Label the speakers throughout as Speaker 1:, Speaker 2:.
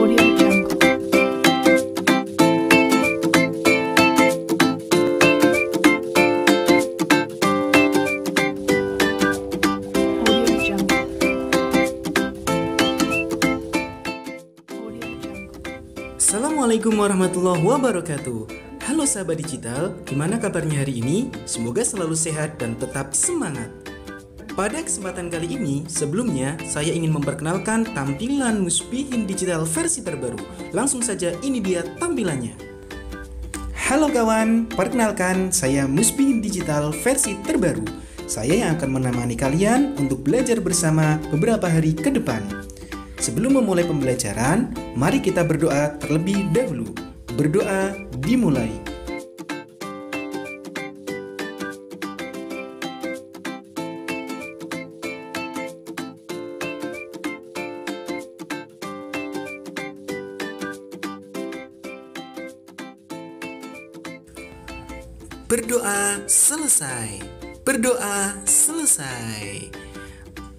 Speaker 1: Audio Jungle. Audio Jungle. Audio Jungle.
Speaker 2: Assalamualaikum warahmatullahi wabarakatuh. Halo sahabat digital, gimana kabarnya hari ini? Semoga selalu sehat dan tetap semangat. Pada kesempatan kali ini, sebelumnya saya ingin memperkenalkan tampilan Musbihin Digital versi terbaru. Langsung saja, ini dia tampilannya. Halo kawan, perkenalkan saya Musbihin Digital versi terbaru. Saya yang akan menemani kalian untuk belajar bersama beberapa hari ke depan. Sebelum memulai pembelajaran, mari kita berdoa terlebih dahulu. Berdoa dimulai. Berdoa selesai. Berdoa selesai.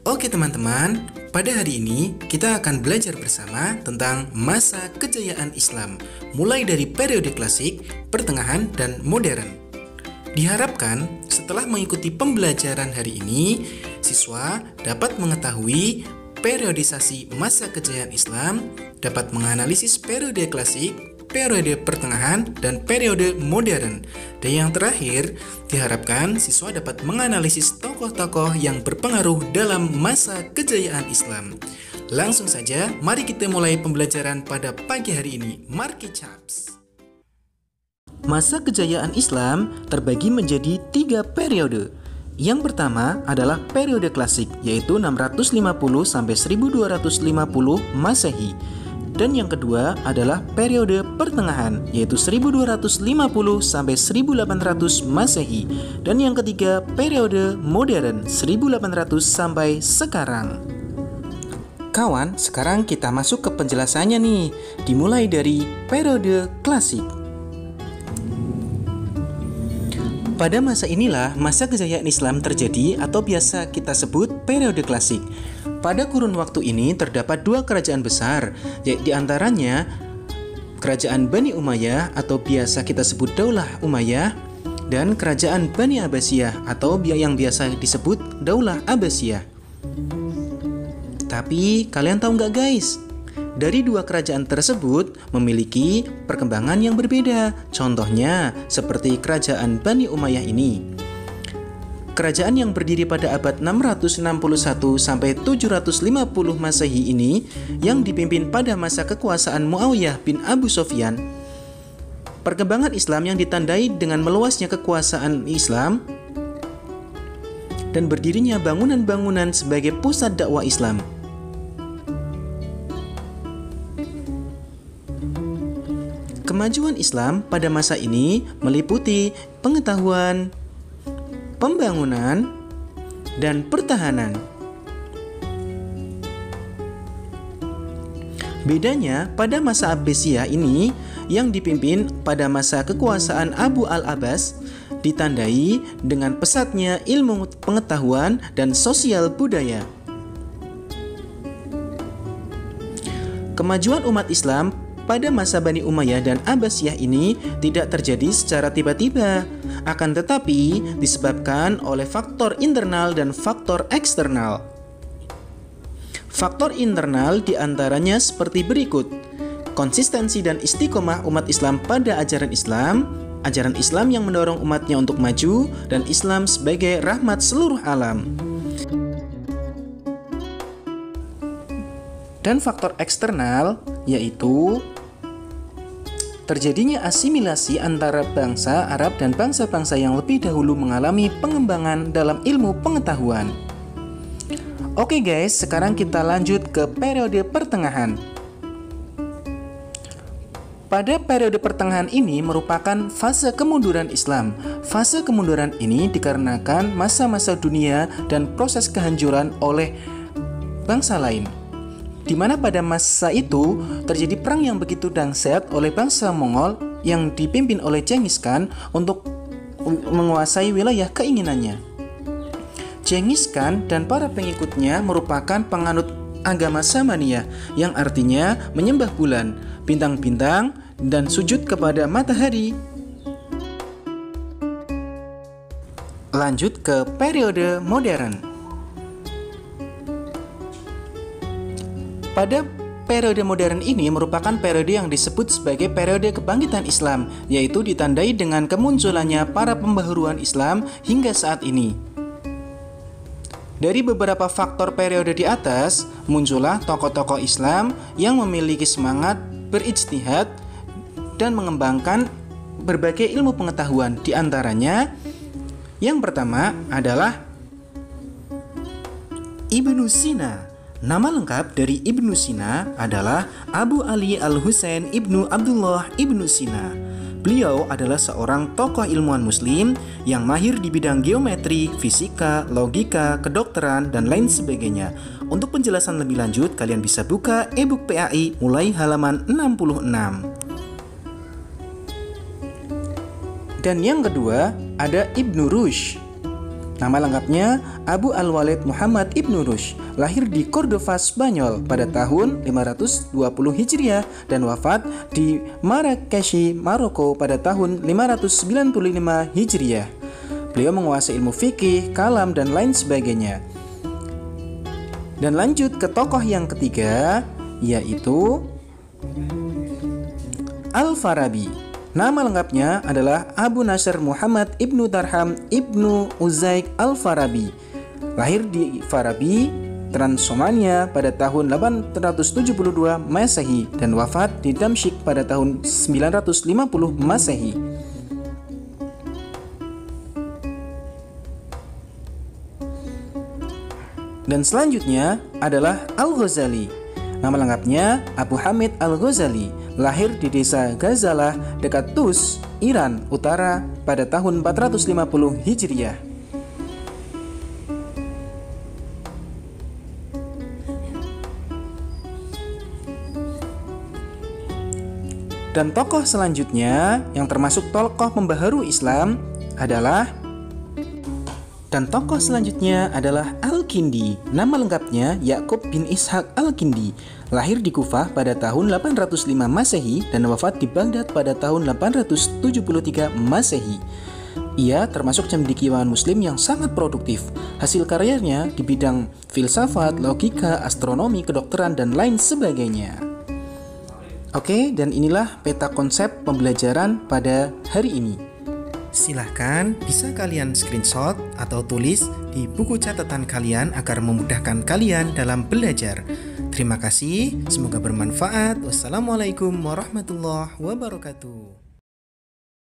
Speaker 2: Oke teman-teman, pada hari ini kita akan belajar bersama tentang masa kejayaan Islam, mulai dari periode klasik, pertengahan, dan modern. Diharapkan setelah mengikuti pembelajaran hari ini, siswa dapat mengetahui periodisasi masa kejayaan Islam, dapat menganalisis periode klasik, periode pertengahan, dan periode modern. Dan yang terakhir, diharapkan siswa dapat menganalisis tokoh-tokoh yang berpengaruh dalam masa kejayaan Islam. Langsung saja, mari kita mulai pembelajaran pada pagi hari ini. Marki Chaps. Masa kejayaan Islam terbagi menjadi 3 periode. Yang pertama adalah periode klasik, yaitu 650 sampai 1250 Masehi. Dan yang kedua adalah periode pertengahan, yaitu 1250 sampai 1800 Masehi. Dan yang ketiga periode modern, 1800 sampai sekarang. Kawan, sekarang kita masuk ke penjelasannya nih. Dimulai dari periode klasik. Pada masa inilah masa kejayaan Islam terjadi atau biasa kita sebut periode klasik. Pada kurun waktu ini terdapat 2 kerajaan besar, yaitu diantaranya Kerajaan Bani Umayyah atau biasa kita sebut Daulah Umayyah, dan Kerajaan Bani Abbasiyah atau yang biasa disebut Daulah Abbasiyah. Tapi kalian tahu nggak guys? Dari 2 kerajaan tersebut memiliki perkembangan yang berbeda. Contohnya seperti Kerajaan Bani Umayyah ini. Kerajaan yang berdiri pada abad 661 sampai 750 Masehi ini yang dipimpin pada masa kekuasaan Muawiyah bin Abu Sufyan. Perkembangan Islam yang ditandai dengan meluasnya kekuasaan Islam dan berdirinya bangunan-bangunan sebagai pusat dakwah Islam. Kemajuan Islam pada masa ini meliputi pengetahuan, pembangunan, dan pertahanan. Bedanya pada masa Abbasiyah ini yang dipimpin pada masa kekuasaan Abu al-Abbas ditandai dengan pesatnya ilmu pengetahuan dan sosial budaya. Kemajuan umat Islam pada masa Bani Umayyah dan Abbasiyah ini tidak terjadi secara tiba-tiba, akan tetapi disebabkan oleh faktor internal dan faktor eksternal. Faktor internal diantaranya seperti berikut: konsistensi dan istiqomah umat Islam pada ajaran Islam yang mendorong umatnya untuk maju, dan Islam sebagai rahmat seluruh alam. Dan faktor eksternal yaitu terjadinya asimilasi antara bangsa Arab dan bangsa-bangsa yang lebih dahulu mengalami pengembangan dalam ilmu pengetahuan. Oke guys, sekarang kita lanjut ke periode pertengahan. Pada periode pertengahan ini merupakan fase kemunduran Islam. Fase kemunduran ini dikarenakan masa-masa dunia dan proses kehancuran oleh bangsa lain, di mana pada masa itu terjadi perang yang begitu dahsyat oleh bangsa Mongol yang dipimpin oleh Genghis Khan untuk menguasai wilayah keinginannya. Genghis Khan dan para pengikutnya merupakan penganut agama Samaniyah yang artinya menyembah bulan, bintang-bintang, dan sujud kepada matahari. Lanjut ke periode modern. Pada periode modern ini merupakan periode yang disebut sebagai periode kebangkitan Islam, yaitu ditandai dengan kemunculannya para pembaharuan Islam hingga saat ini. Dari beberapa faktor periode di atas, muncullah tokoh-tokoh Islam yang memiliki semangat berijtihad dan mengembangkan berbagai ilmu pengetahuan. Di antaranya, yang pertama adalah Ibnu Sina. Nama lengkap dari Ibnu Sina adalah Abu Ali Al-Husain Ibnu Abdullah Ibnu Sina. Beliau adalah seorang tokoh ilmuwan muslim yang mahir di bidang geometri, fisika, logika, kedokteran, dan lain sebagainya. Untuk penjelasan lebih lanjut, kalian bisa buka e-book PAI mulai halaman 66. Dan yang kedua ada Ibnu Rushd. Nama lengkapnya Abu Al-Walid Muhammad Ibnu Rushd, lahir di Cordova, Spanyol pada tahun 520 Hijriah dan wafat di Marrakesh, Maroko pada tahun 595 Hijriah. Beliau menguasai ilmu fikih, kalam, dan lain sebagainya. Dan lanjut ke tokoh yang ketiga, yaitu Al-Farabi. Nama lengkapnya adalah Abu Nasr Muhammad Ibnu Darham Ibnu Uzaik Al-Farabi. Lahir di Farabi, Transylvania pada tahun 872 Masehi dan wafat di Damsyik pada tahun 950 Masehi. Dan selanjutnya adalah Al-Ghazali. Nama lengkapnya Abu Hamid Al-Ghazali, lahir di desa Ghazalah dekat Tus, Iran Utara pada tahun 450 Hijriah. Dan tokoh selanjutnya yang termasuk tokoh pembaharu Islam adalah Al-Kindi. Nama lengkapnya Yakub bin Ishaq Al-Kindi, lahir di Kufah pada tahun 805 Masehi dan wafat di Baghdad pada tahun 873 Masehi. Ia termasuk cendekiawan muslim yang sangat produktif. Hasil karyanya di bidang filsafat, logika, astronomi, kedokteran, dan lain sebagainya. Oke, dan inilah peta konsep pembelajaran pada hari ini. Silahkan bisa kalian screenshot atau tulis di buku catatan kalian agar memudahkan kalian dalam belajar. Terima kasih, semoga bermanfaat. Wassalamualaikum warahmatullahi wabarakatuh.